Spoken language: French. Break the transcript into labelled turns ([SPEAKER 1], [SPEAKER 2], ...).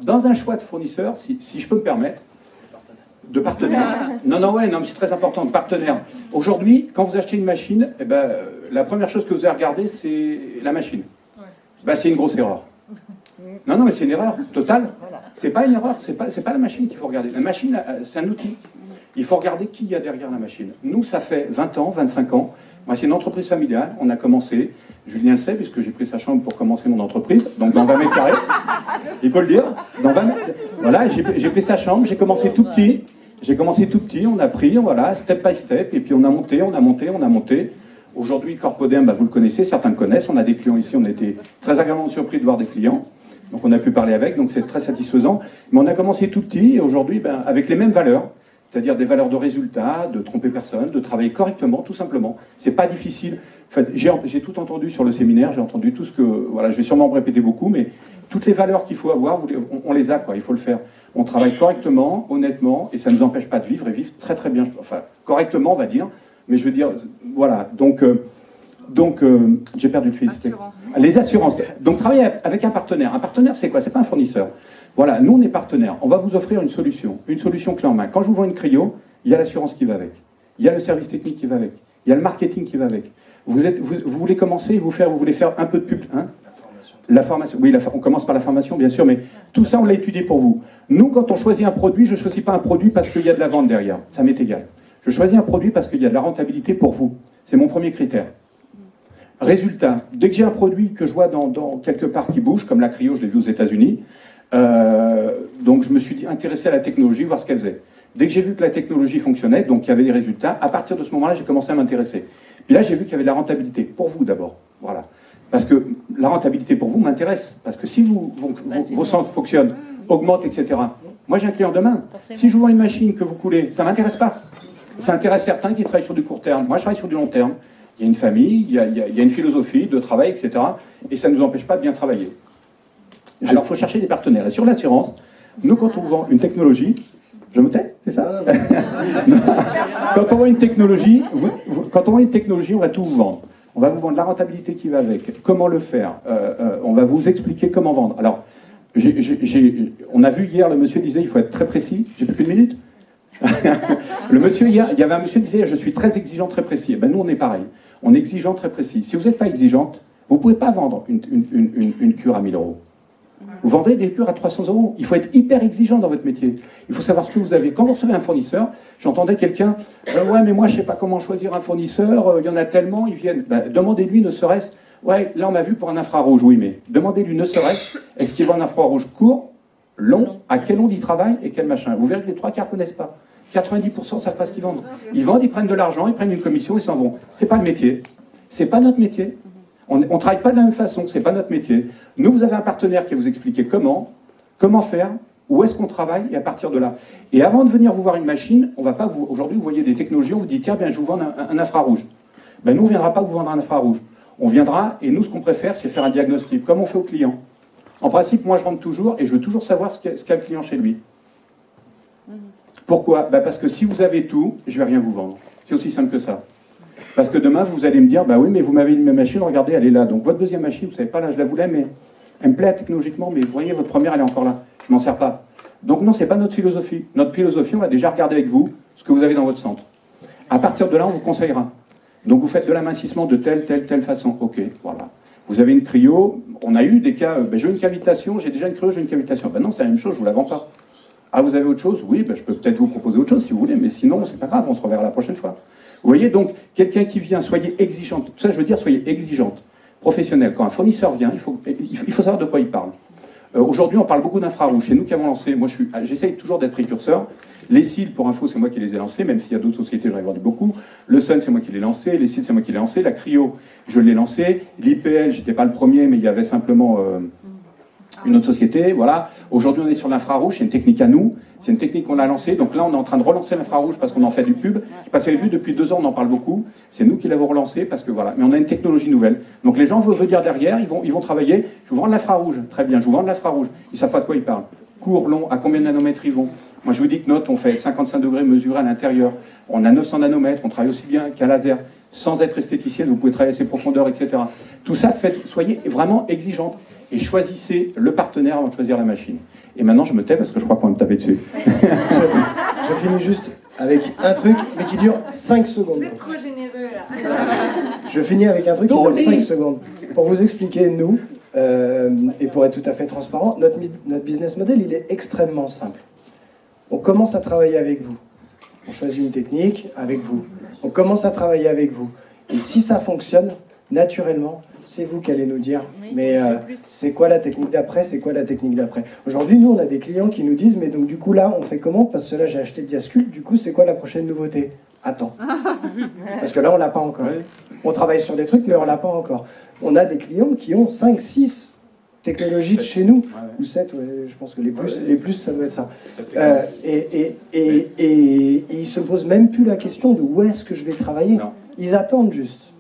[SPEAKER 1] dans un choix de fournisseur, si je peux me permettre, de partenaire. Non, mais c'est très important, de partenaire. Aujourd'hui, quand vous achetez une machine, eh ben, la première chose que vous allez regarder, c'est la machine. Ben, c'est une grosse erreur. Non, mais c'est une erreur totale. C'est pas une erreur, c'est pas la machine qu'il faut regarder. La machine, c'est un outil. Il faut regarder qui il y a derrière la machine. Nous, ça fait 20 ans, 25 ans. Moi, c'est une entreprise familiale. On a commencé, Julien le sait, puisque j'ai pris sa chambre pour commencer mon entreprise, donc dans 20 mètres carrés. Il peut le dire. Voilà, j'ai pris sa chambre, j'ai commencé tout petit. On a pris, voilà, step by step, et puis on a monté. Aujourd'hui, Corpodem, vous le connaissez, certains le connaissent. On a des clients ici, on a été très agréablement surpris de voir des clients. Donc on a pu parler avec, donc c'est très satisfaisant. Mais on a commencé tout petit, et aujourd'hui, avec les mêmes valeurs, c'est-à-dire des valeurs de résultat, de tromper personne, de travailler correctement, tout simplement. C'est pas difficile. En fait, j'ai tout entendu sur le séminaire, j'ai entendu tout ce que... Voilà, je vais sûrement me répéter beaucoup, mais toutes les valeurs qu'il faut avoir, on les a, quoi, il faut le faire. On travaille correctement, honnêtement, et ça ne nous empêche pas de vivre, et vivre très très bien, enfin, correctement, on va dire, mais je veux dire, voilà, donc j'ai perdu le fil. Les assurances. Donc, travailler avec un partenaire. Un partenaire, c'est quoi? C'est pas un fournisseur. Voilà, nous, on est partenaire. On va vous offrir une solution clé en main. Quand je vous vends une Cryo, il y a l'assurance qui va avec. Il y a le service technique qui va avec. Il y a le marketing qui va avec. Vous voulez commencer, vous voulez faire un peu de pub, hein? La formation. Oui, on commence par la formation, bien sûr, mais tout ça, on l'a étudié pour vous. Nous, quand on choisit un produit, je ne choisis pas un produit parce qu'il y a de la vente derrière. Ça m'est égal. Je choisis un produit parce qu'il y a de la rentabilité pour vous. C'est mon premier critère. Résultat, dès que j'ai un produit que je vois dans quelque part qui bouge, comme la Cryo, je l'ai vu aux États-Unis, donc je me suis intéressé à la technologie, voir ce qu'elle faisait. Dès que j'ai vu que la technologie fonctionnait, donc qu'il y avait des résultats, à partir de ce moment-là, j'ai commencé à m'intéresser. Puis là, j'ai vu qu'il y avait de la rentabilité, pour vous d'abord. Voilà. Parce que la rentabilité pour vous m'intéresse. Parce que si vos centres fonctionnent, augmentent, etc. Moi, j'ai un client demain. Si je vous vends une machine que vous coulez, ça ne m'intéresse pas. Ça intéresse certains qui travaillent sur du court terme. Moi, je travaille sur du long terme. Il y a une famille, il y a une philosophie de travail, etc. Et ça ne nous empêche pas de bien travailler. Alors, il faut chercher des partenaires. Et sur l'assurance, nous, quand on vend une technologie, je me tais, c'est ça? Quand on vend une technologie, on va tout vous vendre. On va vous vendre la rentabilité qui va avec, comment le faire, on va vous expliquer comment vendre. Alors, on a vu hier, le monsieur disait, il faut être très précis. J'ai plus qu'une minute. Le monsieur hier, il y avait un monsieur qui disait, je suis très exigeant, très précis. Ben, nous, on est pareil. On est exigeant, très précis. Si vous n'êtes pas exigeante, vous ne pouvez pas vendre une cure à 1000 euros. Vous vendrez des cures à 300 euros. Il faut être hyper exigeant dans votre métier. Il faut savoir ce que vous avez. Quand vous recevez un fournisseur, j'entendais quelqu'un, ouais, mais moi, je ne sais pas comment choisir un fournisseur, il y en a tellement, ils viennent. Ben, demandez-lui, ne serait-ce, ouais, là, on m'a vu pour un infrarouge, oui, mais demandez-lui, ne serait-ce, est-ce qu'il vend un infrarouge court, long, à quel onde il travaille et quel machin. Vous verrez que les 3 quarts ne connaissent pas. 90% ne savent pas ce qu'ils vendent. Ils vendent, ils prennent de l'argent, ils prennent une commission, ils s'en vont. C'est pas le métier. C'est pas notre métier. On ne travaille pas de la même façon, c'est pas notre métier. Nous, vous avez un partenaire qui va vous expliquer comment faire, où est-ce qu'on travaille, et à partir de là. Et avant de venir vous voir une machine, on va pas vous... Aujourd'hui, vous voyez des technologies, on vous dit, tiens, bien, je vous vends un infrarouge. Ben, nous, on ne viendra pas vous vendre un infrarouge. On viendra, et nous, ce qu'on préfère, c'est faire un diagnostic, comme on fait au client. En principe, moi, je rentre toujours, et je veux toujours savoir ce qu'a le client chez lui. Pourquoi? Ben, parce que si vous avez tout, je ne vais rien vous vendre. C'est aussi simple que ça. Parce que demain, vous allez me dire, bah oui, mais vous m'avez une machine, regardez, elle est là. Donc votre deuxième machine, vous ne savez pas, là, je la voulais, mais elle me plaît technologiquement, mais vous voyez, votre première, elle est encore là. Je ne m'en sers pas. Donc non, ce n'est pas notre philosophie. Notre philosophie, on va déjà regarder avec vous ce que vous avez dans votre centre. À partir de là, on vous conseillera. Donc vous faites de l'amincissement de telle façon. Ok, voilà. Vous avez une cryo, on a eu des cas, j'ai une cavitation, j'ai déjà une cryo, j'ai une cavitation. Ben non, c'est la même chose, je ne vous la vends pas. Ah, vous avez autre chose? Oui, je peux peut-être vous proposer autre chose si vous voulez, mais sinon, c'est pas grave, on se reverra la prochaine fois. Vous voyez, donc, quelqu'un qui vient, soyez exigeante. Tout ça, je veux dire, soyez exigeante, professionnelle. Quand un fournisseur vient, il faut savoir de quoi il parle. Aujourd'hui, on parle beaucoup d'infrarouge. C'est nous qui avons lancé. Moi, j'essaye toujours d'être précurseur. Les cils, pour info, c'est moi qui les ai lancés, même s'il y a d'autres sociétés, j'en ai vendu beaucoup. Le Sun, c'est moi qui l'ai lancé. Les cils, c'est moi qui l'ai lancé. La Cryo, je l'ai lancé. L'IPL, j'étais pas le premier, mais il y avait simplement une autre société. Voilà. Aujourd'hui, on est sur l'infrarouge. C'est une technique à nous. C'est une technique qu'on a lancée. Donc là, on est en train de relancer l'infrarouge parce qu'on en fait du pub. Je passais les vues depuis 2 ans, on en parle beaucoup. C'est nous qui l'avons relancé parce que voilà. Mais on a une technologie nouvelle. Donc les gens vont venir derrière, ils vont travailler. Je vous vends de l'infrarouge. Très bien, je vous vends de l'infrarouge. Ils ne savent pas de quoi ils parlent. Court, long, à combien de nanomètres ils vont? Moi, je vous dis que on fait 55 degrés mesurés à l'intérieur. On a 900 nanomètres. On travaille aussi bien qu'un laser. Sans être esthéticienne, vous pouvez travailler à ces profondeurs, etc. Tout ça, soyez vraiment exigeante. et choisissez le partenaire avant de choisir la machine. Et maintenant, je me tais parce que je crois qu'on va me taper dessus.
[SPEAKER 2] Je finis juste avec un truc, mais qui dure 5 secondes.
[SPEAKER 3] Vous êtes trop généreux là.
[SPEAKER 2] Je finis avec un truc qui dure 5 secondes. Pour vous expliquer, nous, et pour être tout à fait transparent, notre business model, il est extrêmement simple. On commence à travailler avec vous. On choisit une technique avec vous. On commence à travailler avec vous. Et si ça fonctionne, naturellement, c'est vous qui allez nous dire, mais c'est quoi la technique d'après, c'est quoi la technique d'après. Aujourd'hui, nous, on a des clients qui nous disent, mais donc du coup là, on fait comment? Parce que là, j'ai acheté Diascult, du coup, c'est quoi la prochaine nouveauté? Attends. Parce que là, on l'a pas encore. On travaille sur des trucs, mais on l'a pas encore. On a des clients qui ont 5, 6 technologies de chez nous, ou 7, je pense que les plus, ça doit être ça. Et ils se posent même plus la question de où est-ce que je vais travailler.
[SPEAKER 1] Non.
[SPEAKER 2] Ils attendent juste.